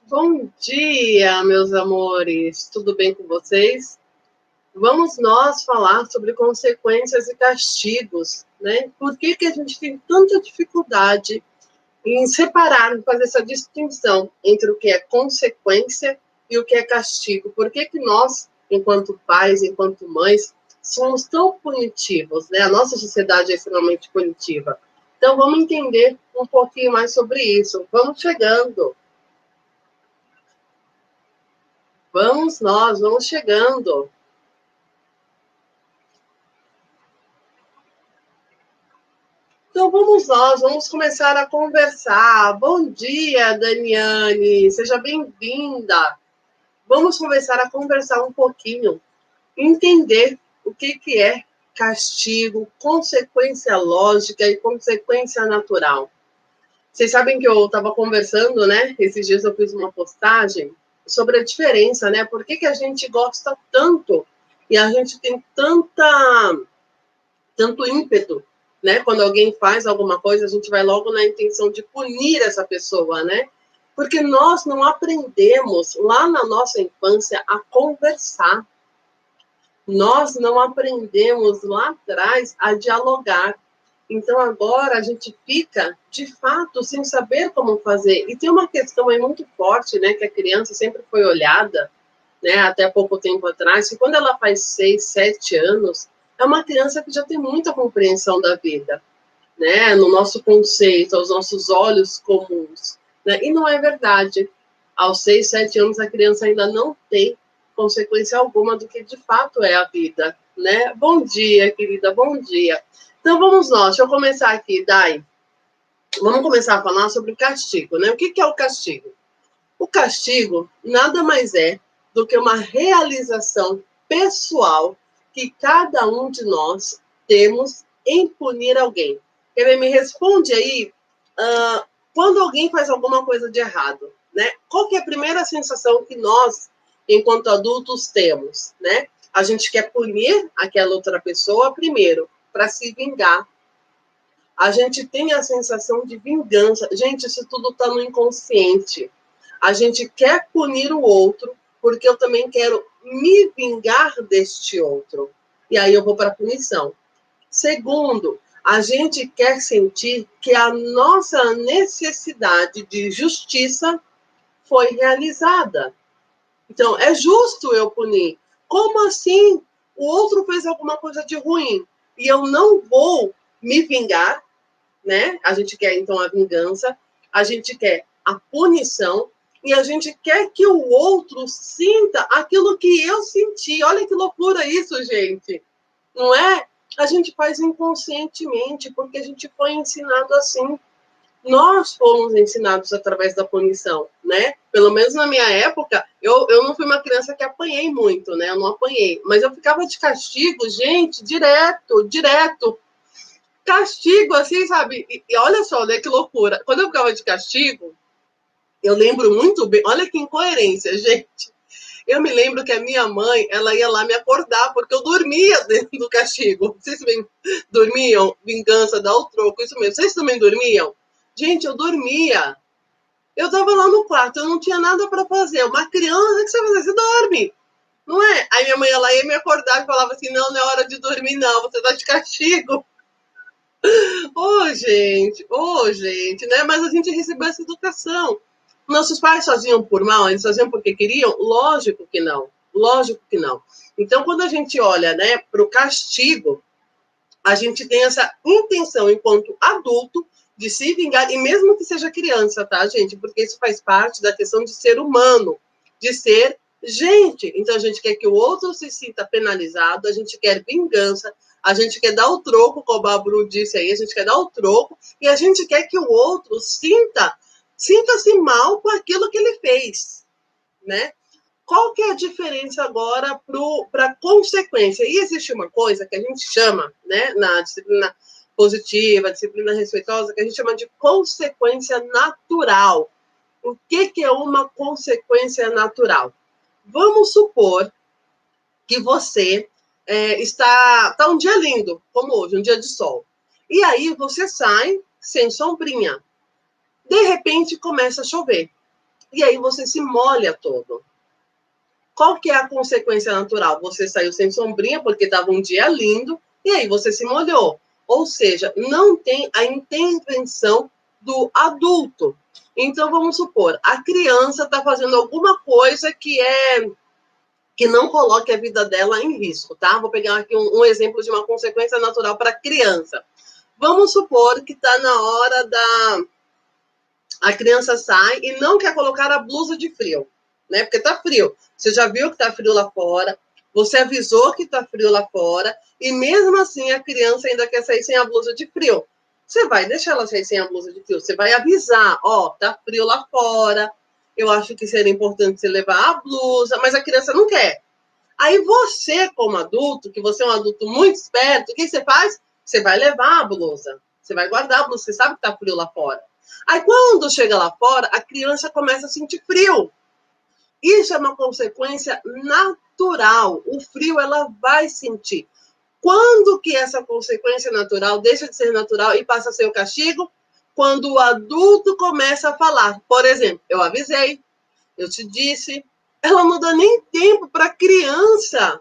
Bom dia, meus amores. Tudo bem com vocês? Vamos nós falar sobre consequências e castigos, né? Por que a gente tem tanta dificuldade em separar, em fazer essa distinção entre o que é consequência e o que é castigo? Por que nós, enquanto pais, enquanto mães, somos tão punitivos, né? A nossa sociedade é extremamente punitiva. Então, vamos entender um pouquinho mais sobre isso. Vamos chegando. Vamos chegando. Então vamos começar a conversar. Bom dia, Daniane, seja bem-vinda. Vamos começar a conversar um pouquinho, entender o que é castigo, consequência lógica e consequência natural. Vocês sabem que eu estava conversando, né? Esses dias eu fiz uma postagem sobre a diferença, né? Por que a gente gosta tanto e a gente tem tanto ímpeto, né? Quando alguém faz alguma coisa, a gente vai logo na intenção de punir essa pessoa, né? Porque nós não aprendemos lá na nossa infância a conversar. Nós não aprendemos lá atrás a dialogar. Então agora a gente fica, de fato, sem saber como fazer. E tem uma questão aí muito forte, né? Que a criança sempre foi olhada, né, até pouco tempo atrás, que quando ela faz 6, 7 anos, é uma criança que já tem muita compreensão da vida, né, no nosso conceito, aos nossos olhos comuns, né, e não é verdade. Aos 6, 7 anos, a criança ainda não tem consequência alguma do que de fato é a vida, né? Bom dia, querida, bom dia. Então vamos nós, deixa eu começar aqui, Dai. Vamos começar a falar sobre castigo, né? O que é o castigo? O castigo nada mais é do que uma realização pessoal que cada um de nós temos em punir alguém. Ele me responde aí, quando alguém faz alguma coisa de errado, né? Qual que é a primeira sensação que nós, enquanto adultos, temos, né? A gente quer punir aquela outra pessoa primeiro, para se vingar. A gente tem a sensação de vingança. Gente, isso tudo está no inconsciente. A gente quer punir o outro porque eu também quero me vingar deste outro. E aí eu vou para a punição. Segundo, a gente quer sentir que a nossa necessidade de justiça foi realizada. Então, é justo eu punir. Como assim? O outro fez alguma coisa de ruim e eu não vou me vingar, né? A gente quer, então, a vingança, a gente quer a punição e a gente quer que o outro sinta aquilo que eu senti. Olha que loucura isso, gente. Não é? A gente faz inconscientemente, porque a gente foi ensinado assim. Nós fomos ensinados através da punição, né? Pelo menos na minha época, eu não fui uma criança que apanhei muito, né? Eu não apanhei, mas eu ficava de castigo, gente, direto. Castigo, assim, sabe? E olha só, né, que loucura. Quando eu ficava de castigo, eu lembro muito bem, olha que incoerência, gente. Eu me lembro que a minha mãe, ela ia lá me acordar, porque eu dormia dentro do castigo. Vocês dormiam? Vingança, dá o troco, isso mesmo. Vocês também dormiam? Gente, eu dormia. Eu tava lá no quarto, eu não tinha nada para fazer. Uma criança, o que você vai fazer? Você dorme, não é? Aí minha mãe, ela ia me acordar e falava assim, não, não é hora de dormir, não, você tá de castigo. Ô, gente, né? Mas a gente recebeu essa educação. Nossos pais faziam por mal, eles faziam porque queriam? Lógico que não. Lógico que não. Então, quando a gente olha, né, para o castigo, a gente tem essa intenção, enquanto adulto, de se vingar, e mesmo que seja criança, tá, gente? Porque isso faz parte da questão de ser humano, de ser gente. Então, a gente quer que o outro se sinta penalizado, a gente quer vingança, a gente quer dar o troco, como a Bru disse aí, a gente quer dar o troco, e a gente quer que o outro sinta-se mal com aquilo que ele fez, né? Qual que é a diferença agora para a consequência? E existe uma coisa que a gente chama, né, na disciplina positiva, disciplina respeitosa, que a gente chama de consequência natural. O que é uma consequência natural? Vamos supor que você está um dia lindo, como hoje, um dia de sol. E aí você sai sem sombrinha. De repente começa a chover. e aí você se molha todo. Qual que é a consequência natural? Você saiu sem sombrinha porque estava um dia lindo e aí você se molhou. Ou seja, não tem a intervenção do adulto. Então, vamos supor, a criança está fazendo alguma coisa que não coloque a vida dela em risco, tá? Vou pegar aqui um exemplo de uma consequência natural para a criança. Vamos supor que está na hora da... A criança sai e não quer colocar a blusa de frio, né? Porque tá frio. Você já viu que tá frio lá fora, você avisou que tá frio lá fora, e mesmo assim a criança ainda quer sair sem a blusa de frio. Você vai deixar ela sair sem a blusa de frio, você vai avisar, ó, tá frio lá fora, eu acho que seria importante você levar a blusa, mas a criança não quer. Aí você, como adulto, que você é um adulto muito esperto, o que você faz? Você vai levar a blusa, você vai guardar a blusa, você sabe que tá frio lá fora. Aí quando chega lá fora, a criança começa a sentir frio. Isso é uma consequência natural. O frio ela vai sentir. Quando que essa consequência natural deixa de ser natural e passa a ser o castigo? Quando o adulto começa a falar. Por exemplo, eu avisei, eu te disse. Ela não dá nem tempo para a criança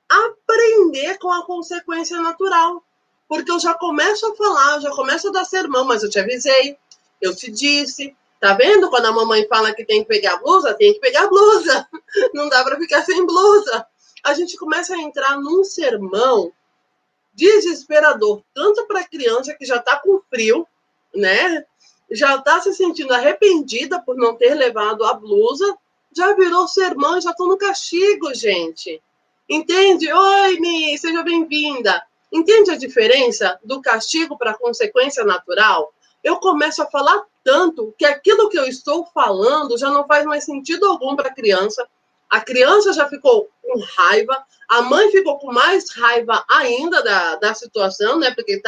aprender com a consequência natural. Porque eu já começo a falar, eu já começo a dar sermão, mas eu te avisei, eu te disse. Tá vendo quando a mamãe fala que tem que pegar a blusa? Tem que pegar a blusa. Não dá para ficar sem blusa. A gente começa a entrar num sermão desesperador, tanto para a criança que já está com frio, né? Já está se sentindo arrependida por não ter levado a blusa, já virou sermão, já estou no castigo, gente. Entende? Oi, Mi, seja bem-vinda. Entende a diferença do castigo para a consequência natural? Eu começo a falar tanto que aquilo que eu estou falando já não faz mais sentido algum para a criança já ficou com raiva, a mãe ficou com mais raiva ainda da situação, né? Porque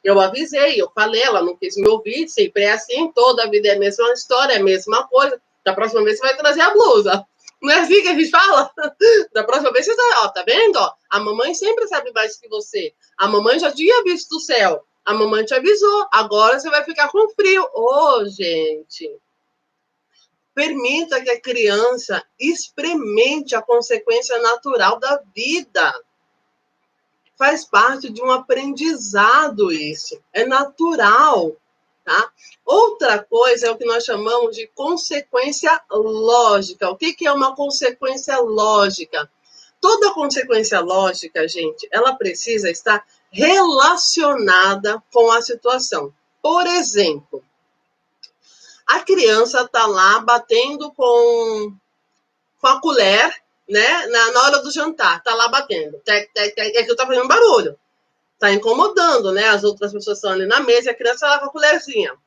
eu avisei, eu falei, ela não quis me ouvir, sempre é assim, toda a vida é a mesma história, é a mesma coisa. Da próxima vez você vai trazer a blusa. Não é assim que a gente fala? Da próxima vez você vai, ó, tá vendo? Ó, a mamãe sempre sabe mais que você. A mamãe já tinha visto o céu. A mamãe te avisou. Agora você vai ficar com frio. Ô, gente. Permita que a criança experimente a consequência natural da vida. Faz parte de um aprendizado isso. É natural. Tá? Outra coisa é o que nós chamamos de consequência lógica. O que é uma consequência lógica? Toda consequência lógica, gente, ela precisa estar relacionada com a situação. Por exemplo, a criança está lá batendo com a colher, né, na hora do jantar, está lá batendo. É que está fazendo barulho. Está incomodando, né? As outras pessoas estão ali na mesa e a criança lá com a colherzinha. O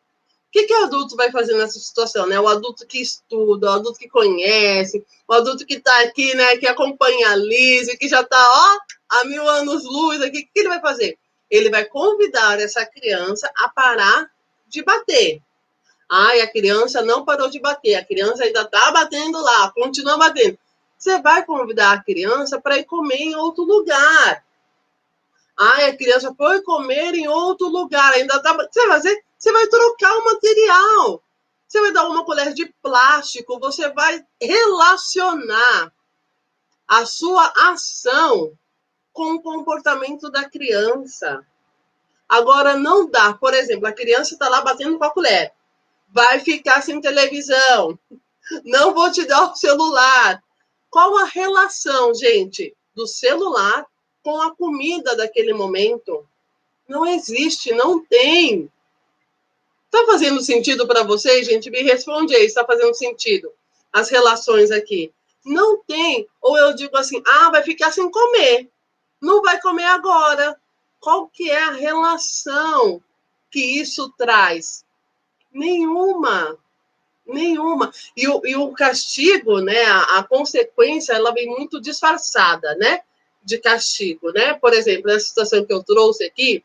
que o adulto vai fazer nessa situação, né? O adulto que estuda, o adulto que conhece, o adulto que está aqui, né, que acompanha a Liz, que já está, ó, há 1000 anos luz aqui, o que ele vai fazer? Ele vai convidar essa criança a parar de bater. Ai, a criança não parou de bater, a criança ainda está batendo lá, continua batendo. Você vai convidar a criança para ir comer em outro lugar. Ai, a criança foi comer em outro lugar, ainda tá. Você vai fazer? Você vai trocar o material. Você vai dar uma colher de plástico, você vai relacionar a sua ação com o comportamento da criança. Agora, não dá. Por exemplo, a criança está lá batendo com a colher. Vai ficar sem televisão. Não vou te dar o celular. Qual a relação, gente, do celular com a comida daquele momento? Não existe, não tem. Está fazendo sentido para vocês, gente? Me responde aí, está fazendo sentido as relações aqui. Não tem. Ou eu digo assim, vai ficar sem comer. Não vai comer agora. Qual que é a relação que isso traz? Nenhuma. Nenhuma. E o castigo, né, a consequência, ela vem muito disfarçada, né, de castigo, né? Por exemplo, nessa situação que eu trouxe aqui,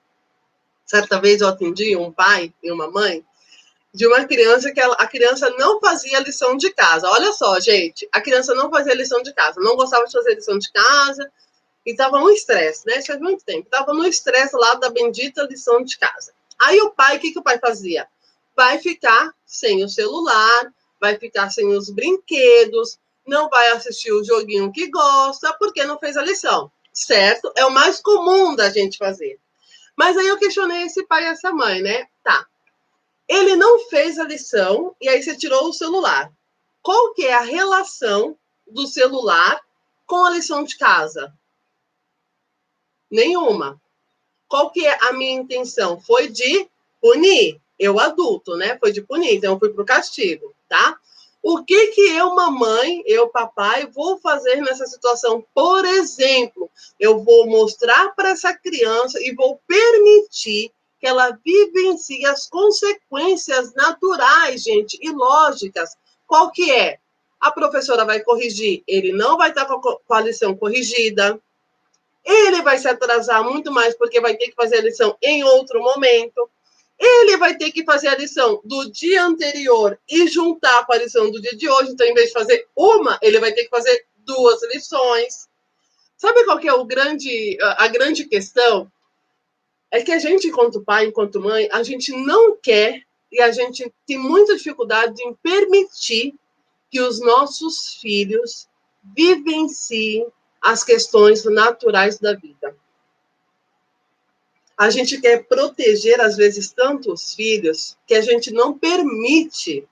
certa vez eu atendi um pai e uma mãe de uma criança que a criança não fazia lição de casa. Olha só, gente, a criança não fazia lição de casa, não gostava de fazer lição de casa e estava no estresse, né? Isso faz muito tempo. Estava no estresse lá da bendita lição de casa. Aí o pai, o que o pai fazia? Vai ficar sem o celular, vai ficar sem os brinquedos, não vai assistir o joguinho que gosta, porque não fez a lição, certo? É o mais comum da gente fazer. Mas aí eu questionei esse pai e essa mãe, né? Tá, ele não fez a lição e aí você tirou o celular. Qual que é a relação do celular com a lição de casa? Nenhuma. Qual que é a minha intenção? Foi de punir. Eu adulto, né? Foi de punir, então eu fui pro castigo, tá? O que que eu, mamãe, eu, papai, vou fazer nessa situação? Por exemplo, eu vou mostrar para essa criança e vou permitir que ela vivencie as consequências naturais, gente, e lógicas. Qual que é? A professora vai corrigir, ele não vai estar com a lição corrigida, ele vai se atrasar muito mais porque vai ter que fazer a lição em outro momento. Ele vai ter que fazer a lição do dia anterior e juntar com a lição do dia de hoje. Então, em vez de fazer uma, ele vai ter que fazer 2 lições. Sabe qual que é a grande questão? É que a gente, enquanto pai, enquanto mãe, a gente não quer e a gente tem muita dificuldade em permitir que os nossos filhos vivenciem as questões naturais da vida. A gente quer proteger, às vezes, tanto os filhos, que a gente não permite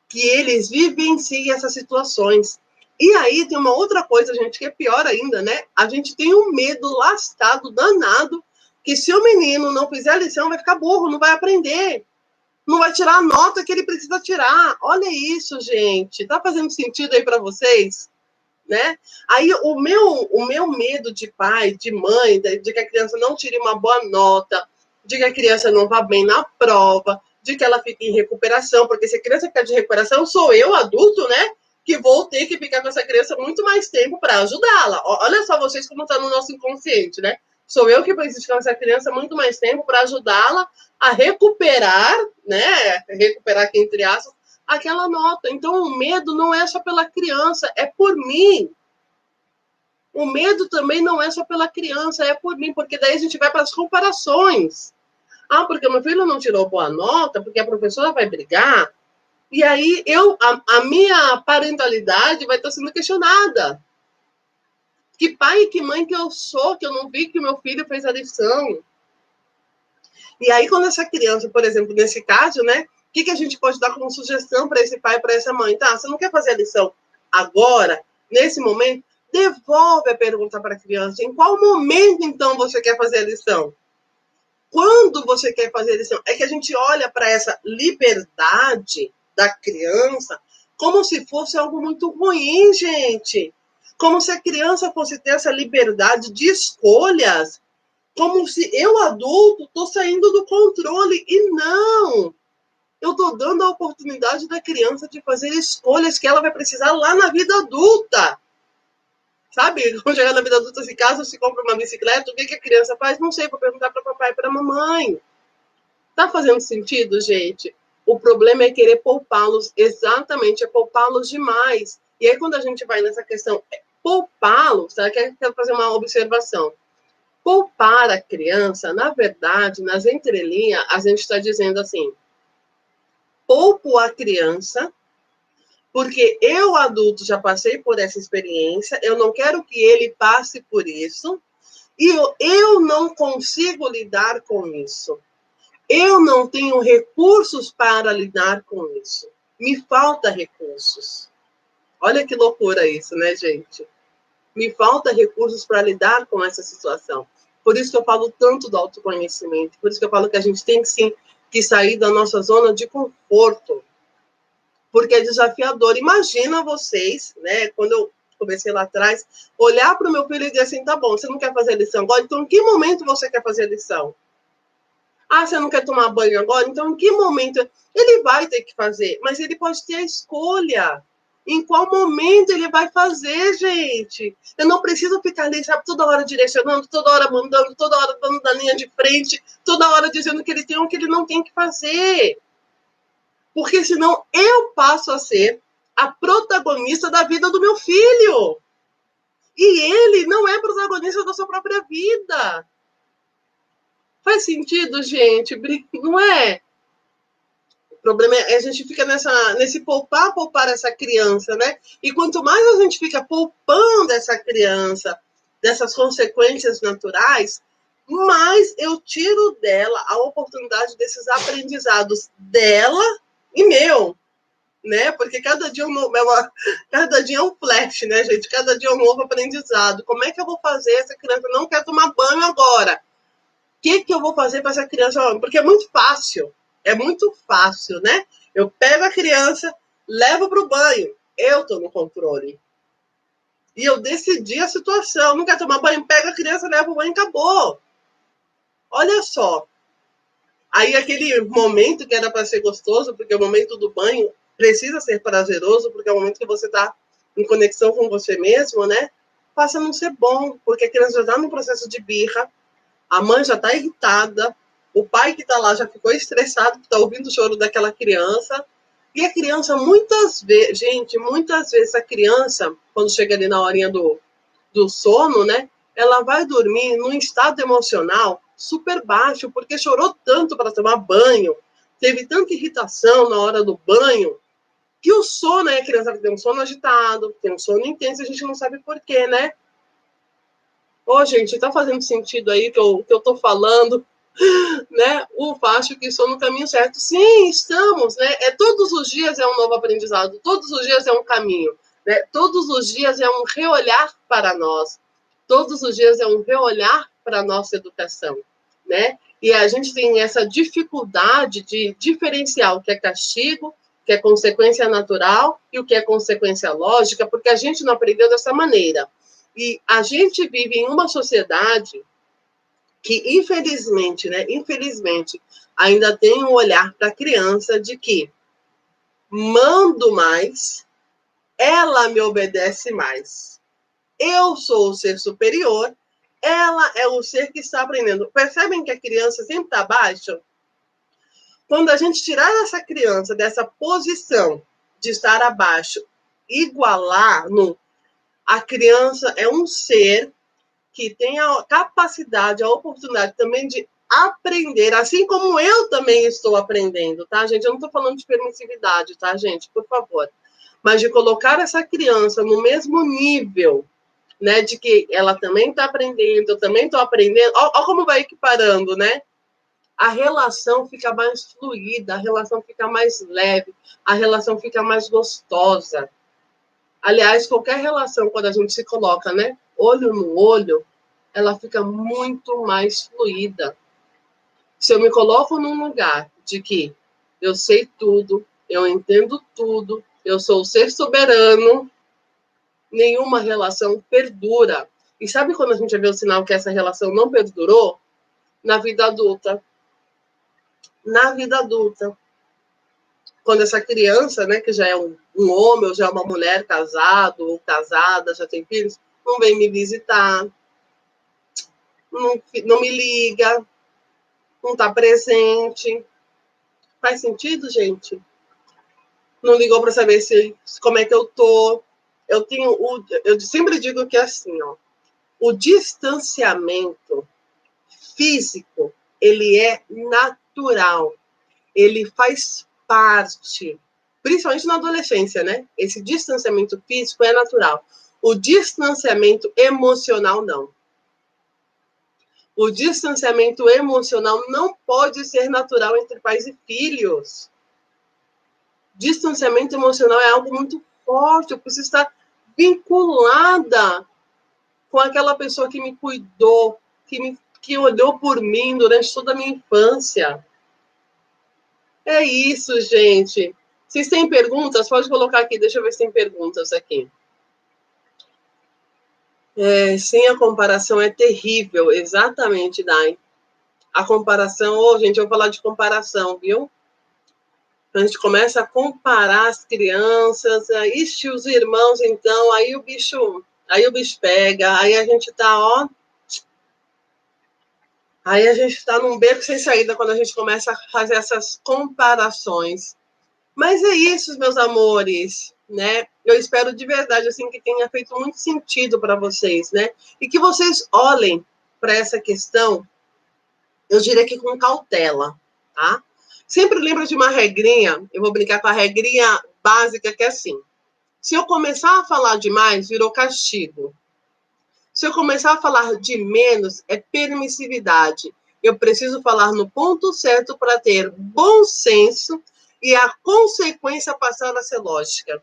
que eles vivenciem essas situações. E aí tem uma outra coisa, gente, que é pior ainda, né? A gente tem um medo lascado, danado, que se o menino não fizer a lição, vai ficar burro, não vai aprender. Não vai tirar a nota que ele precisa tirar. Olha isso, gente. Tá fazendo sentido aí para vocês? Né? Aí o meu medo de pai, de mãe, de que a criança não tire uma boa nota, de que a criança não vá bem na prova, de que ela fique em recuperação, porque se a criança ficar de recuperação, sou eu, adulto, né? Que vou ter que ficar com essa criança muito mais tempo para ajudá-la. Olha só vocês como está no nosso inconsciente, né? Sou eu que preciso ficar com essa criança muito mais tempo para ajudá-la a recuperar, né? Recuperar aqui entre aspas, aquela nota. Então, o medo não é só pela criança, é por mim. O medo também não é só pela criança, é por mim, porque daí a gente vai para as comparações. Ah, porque meu filho não tirou boa nota, porque a professora vai brigar, e aí a minha parentalidade vai estar sendo questionada. Que pai e que mãe que eu sou, que eu não vi que o meu filho fez a lição. E aí, quando essa criança, por exemplo, nesse caso, né, o que a gente pode dar como sugestão para esse pai, para essa mãe? Tá, você não quer fazer a lição agora, nesse momento? Devolve a pergunta para a criança. Em qual momento, então, você quer fazer a lição? Quando você quer fazer a lição? É que a gente olha para essa liberdade da criança como se fosse algo muito ruim, gente. Como se a criança fosse ter essa liberdade de escolhas. Como se eu, adulto, estou saindo do controle. E não! Eu estou dando a oportunidade da criança de fazer escolhas que ela vai precisar lá na vida adulta. Sabe? Quando chegar na vida adulta, se casa, se compra uma bicicleta, o que a criança faz? Não sei, vou perguntar para papai e para mamãe. Tá fazendo sentido, gente? O problema é querer poupá-los, exatamente, é poupá-los demais. E aí, quando a gente vai nessa questão, poupá-los, tá? Quero fazer uma observação. Poupar a criança, na verdade, nas entrelinhas, a gente está dizendo assim, poupo a criança, porque eu, adulto, já passei por essa experiência, eu não quero que ele passe por isso, e eu não consigo lidar com isso. Eu não tenho recursos para lidar com isso. Me falta recursos. Olha que loucura isso, né, gente? Me falta recursos para lidar com essa situação. Por isso que eu falo tanto do autoconhecimento, por isso que eu falo que a gente tem, sim, que sair da nossa zona de conforto, porque é desafiador. Imagina vocês, né, quando eu comecei lá atrás, olhar para o meu filho e dizer assim, tá bom, você não quer fazer a lição agora, então em que momento você quer fazer a lição? Ah, você não quer tomar banho agora? Então em que momento? Ele vai ter que fazer, mas ele pode ter a escolha. Em qual momento ele vai fazer, gente? Eu não preciso ficar ali, sabe, toda hora direcionando, toda hora mandando, toda hora dando da linha de frente, toda hora dizendo que ele tem ou que ele não tem que fazer. Porque senão eu passo a ser a protagonista da vida do meu filho. E ele não é protagonista da sua própria vida. Faz sentido, gente? Não é? O problema é a gente fica nesse poupar essa criança, né? E quanto mais a gente fica poupando essa criança dessas consequências naturais, mais eu tiro dela a oportunidade desses aprendizados dela e meu, né? Porque cada dia cada dia é um flash, né, gente? Cada dia é um novo aprendizado. Como é que eu vou fazer? Essa criança não quer tomar banho agora. O que eu vou fazer para essa criança? Porque é muito fácil, né? Eu pego a criança, levo para o banho, eu estou no controle. E eu decidi a situação, não quer tomar banho, pega a criança, leva o banho e acabou. Olha só. Aí aquele momento que era para ser gostoso, porque o momento do banho precisa ser prazeroso, porque é o momento que você está em conexão com você mesmo, né? Passa a não ser bom, porque a criança já está no processo de birra, a mãe já está irritada, o pai que está lá já ficou estressado, que está ouvindo o choro daquela criança. E a criança, muitas vezes a criança, quando chega ali na horinha do sono, né? Ela vai dormir num estado emocional super baixo, porque chorou tanto para tomar banho, teve tanta irritação na hora do banho, que o sono, né? A criança tem um sono agitado, tem um sono intenso, a gente não sabe por quê, né? Ô, gente, tá fazendo sentido aí que eu tô falando, né? Acho que estou no caminho certo. Sim, estamos, né? Todos os dias é um novo aprendizado, todos os dias é um caminho, né? Todos os dias é um reolhar para nós, todos os dias é um reolhar para a nossa educação, né? E a gente tem essa dificuldade de diferenciar o que é castigo, o que é consequência natural e o que é consequência lógica, porque a gente não aprendeu dessa maneira. E a gente vive em uma sociedade que, infelizmente, né, infelizmente, ainda tem um olhar para a criança de que mando mais, ela me obedece mais. Eu sou o ser superior, ela é o ser que está aprendendo. Percebem que a criança sempre está abaixo? Quando a gente tirar essa criança dessa posição de estar abaixo, igualar a criança é um ser que tem a capacidade, a oportunidade também de aprender, assim como eu também estou aprendendo, tá, gente? Eu não estou falando de permissividade, tá, gente? Por favor. Mas de colocar essa criança no mesmo nível, né, de que ela também está aprendendo, eu também estou aprendendo. Olha como vai equiparando, né? A relação fica mais fluida, a relação fica mais leve, a relação fica mais gostosa. Aliás, qualquer relação, quando a gente se coloca, né, olho no olho, ela fica muito mais fluida. Se eu me coloco num lugar de que eu sei tudo, eu entendo tudo, eu sou o ser soberano, nenhuma relação perdura. E sabe quando a gente vê o sinal que essa relação não perdurou? Na vida adulta. Na vida adulta. Quando essa criança, né, que já é um homem ou já é uma mulher casado ou casada, já tem filhos, não vem me visitar, não me liga, não está presente. Faz sentido, gente? Não ligou para saber como é que eu tô. Eu sempre digo que é assim, ó, o distanciamento físico, ele é natural, ele faz parte, principalmente na adolescência, né? Esse distanciamento físico é natural. O distanciamento emocional, não. O distanciamento emocional não pode ser natural entre pais e filhos. Distanciamento emocional é algo muito forte. Eu preciso estar vinculada com aquela pessoa que me cuidou, que olhou por mim durante toda a minha infância. É isso, gente. Vocês têm perguntas? Pode colocar aqui. Deixa eu ver se tem perguntas aqui. Sim, a comparação é terrível. Exatamente, Dai. A comparação... gente, eu vou falar de comparação, viu? A gente começa a comparar as crianças, ixi, os irmãos, então, aí o bicho pega, aí a gente tá, ó, aí a gente tá num beco sem saída quando a gente começa a fazer essas comparações. Mas é isso, meus amores, né? Eu espero de verdade, assim, que tenha feito muito sentido para vocês, né? E que vocês olhem para essa questão, eu diria que com cautela, tá? Sempre lembro de uma regrinha, eu vou brincar com a regrinha básica, que é assim: se eu começar a falar demais, virou castigo. Se eu começar a falar de menos, é permissividade. Eu preciso falar no ponto certo para ter bom senso e a consequência passar a ser lógica.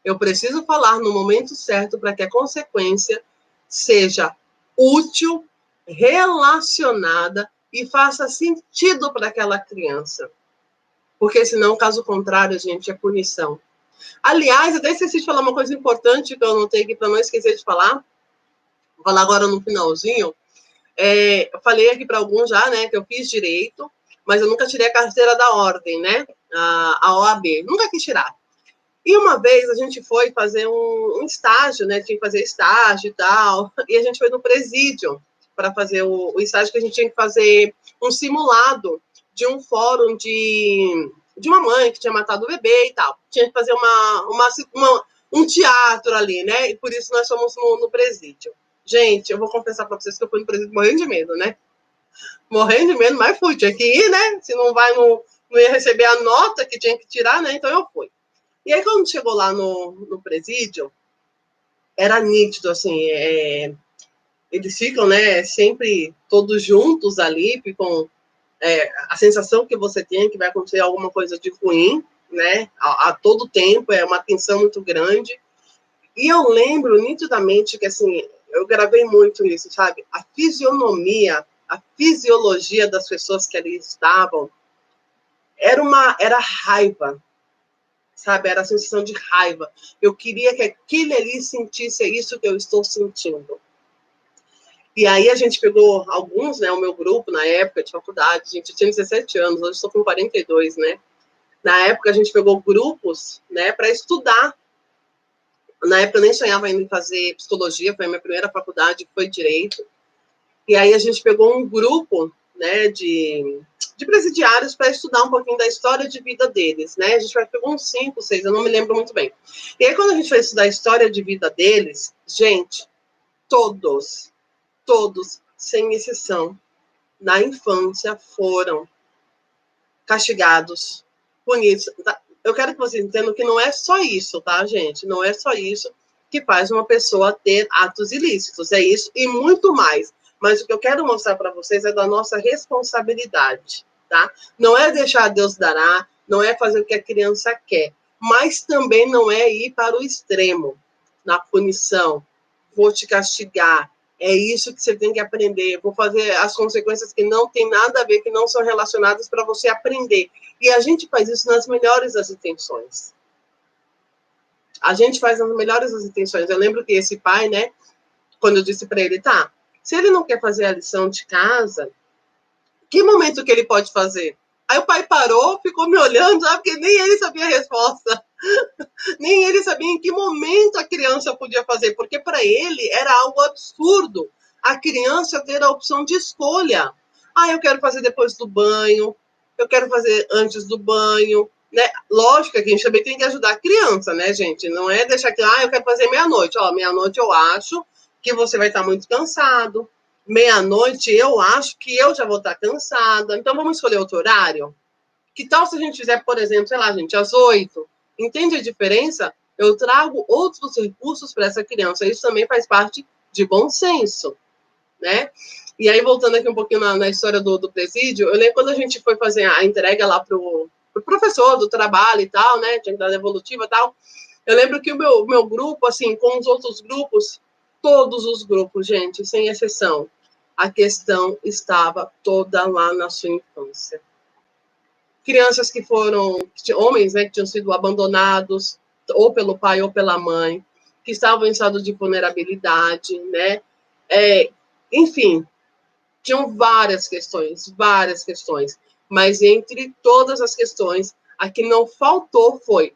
Eu preciso falar no momento certo para que a consequência seja útil, relacionada e faça sentido para aquela criança. Porque senão, caso contrário, gente, é punição. Aliás, até esqueci de falar uma coisa importante que eu anotei aqui para não esquecer de falar. Vou falar agora no finalzinho. Eu falei aqui para alguns já, né, que eu fiz direito, mas eu nunca tirei a carteira da ordem, né, a OAB. Nunca quis tirar. E uma vez a gente foi fazer um estágio, né? Tinha que fazer estágio e tal. E a gente foi no presídio para fazer o estágio, que a gente tinha que fazer um simulado de um fórum de uma mãe que tinha matado o bebê e tal. Tinha que fazer um teatro ali, né? E por isso nós fomos no presídio. Gente, eu vou confessar para vocês que eu fui no presídio morrendo de medo, né? Morrendo de medo, mas fui. Tinha que ir, né? Se não vai, não ia receber a nota que tinha que tirar, né? Então eu fui. E aí, quando chegou lá no presídio, era nítido, assim, eles ficam, né, sempre todos juntos ali, ficam, a sensação que você tem é que vai acontecer alguma coisa de ruim, né, a todo tempo, é uma tensão muito grande. E eu lembro nitidamente que, assim, eu gravei muito isso, sabe? A fisionomia, a fisiologia das pessoas que ali estavam, era raiva, sabe? Era a sensação de raiva. Eu queria que aquele ali sentisse isso que eu estou sentindo. E aí a gente pegou alguns, né? O meu grupo, na época de faculdade, gente, eu tinha 17 anos, hoje estou com 42, né? Na época a gente pegou grupos, né, para estudar. Na época eu nem sonhava ainda em fazer psicologia, foi a minha primeira faculdade, foi direito. E aí a gente pegou um grupo, né, de presidiários para estudar um pouquinho da história de vida deles, né? A gente pegou uns 5, 6, eu não me lembro muito bem. E aí quando a gente foi estudar a história de vida deles, gente, todos, sem exceção, na infância foram castigados, punidos. Eu quero que vocês entendam que não é só isso, tá, gente? Não é só isso que faz uma pessoa ter atos ilícitos, é isso e muito mais. Mas o que eu quero mostrar para vocês é da nossa responsabilidade, tá? Não é deixar Deus dará, não é fazer o que a criança quer, mas também não é ir para o extremo, na punição, vou te castigar, é isso que você tem que aprender, vou fazer as consequências que não tem nada a ver, que não são relacionadas para você aprender. E a gente faz isso nas melhores das intenções. A gente faz nas melhores das intenções. Eu lembro que esse pai, né, quando eu disse para ele, tá, se ele não quer fazer a lição de casa, que momento que ele pode fazer? Aí o pai parou, ficou me olhando, porque nem ele sabia a resposta. Nem ele sabia em que momento a criança podia fazer, porque para ele era algo absurdo a criança ter a opção de escolha. Ah, eu quero fazer depois do banho, eu quero fazer antes do banho, né? Lógico que a gente também tem que ajudar a criança, né, gente? Não é deixar que, eu quero fazer meia-noite. Ó, meia-noite eu acho que você vai estar muito cansado. Meia-noite eu acho que eu já vou estar cansada. Então vamos escolher outro horário? Que tal se a gente fizer, por exemplo, sei lá, gente, às 8? Entende a diferença? Eu trago outros recursos para essa criança. Isso também faz parte de bom senso, né? E aí, voltando aqui um pouquinho na história do presídio, eu lembro quando a gente foi fazer a entrega lá pro professor do trabalho e tal, né? Tinha que dar devolutiva e tal. Eu lembro que o meu grupo, assim, com os outros grupos, todos os grupos, gente, sem exceção, a questão estava toda lá na sua infância. Crianças que foram, homens, né, que tinham sido abandonados, ou pelo pai ou pela mãe, que estavam em estado de vulnerabilidade, né? Enfim, tinham várias questões, mas entre todas as questões, a que não faltou foi,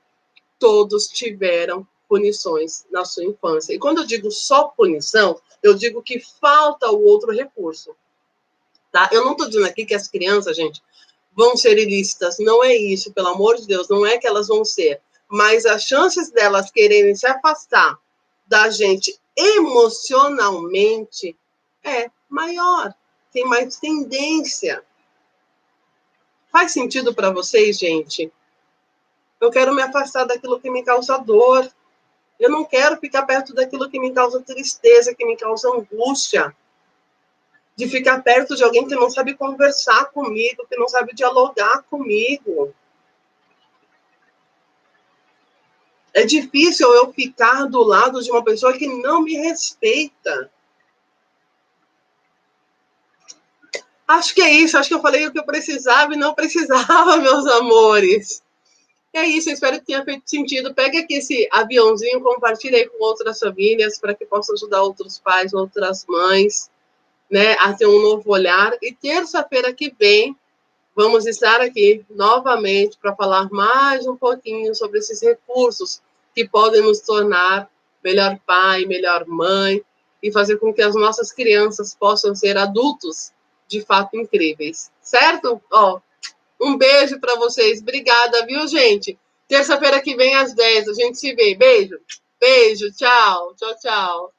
todos tiveram punições na sua infância. E quando eu digo só punição, eu digo que falta o outro recurso, tá? Eu não estou dizendo aqui que as crianças, gente, vão ser ilícitas, não é isso, pelo amor de Deus, não é que elas vão ser, mas as chances delas quererem se afastar da gente emocionalmente é maior, tem mais tendência. Faz sentido para vocês, gente? Eu quero me afastar daquilo que me causa dor. Eu não quero ficar perto daquilo que me causa tristeza, que me causa angústia. De ficar perto de alguém que não sabe conversar comigo, que não sabe dialogar comigo. É difícil eu ficar do lado de uma pessoa que não me respeita. Acho que é isso, acho que eu falei o que eu precisava e não precisava, meus amores. É isso, eu espero que tenha feito sentido. Pega aqui esse aviãozinho, compartilha aí com outras famílias, para que possa ajudar outros pais, outras mães, né, a ter um novo olhar. E terça-feira que vem, vamos estar aqui novamente para falar mais um pouquinho sobre esses recursos que podem nos tornar melhor pai, melhor mãe, e fazer com que as nossas crianças possam ser adultos de fato incríveis. Certo? Ó, um beijo para vocês. Obrigada, viu, gente? Terça-feira que vem às 10 a gente se vê. Beijo. Beijo. Tchau. Tchau, tchau.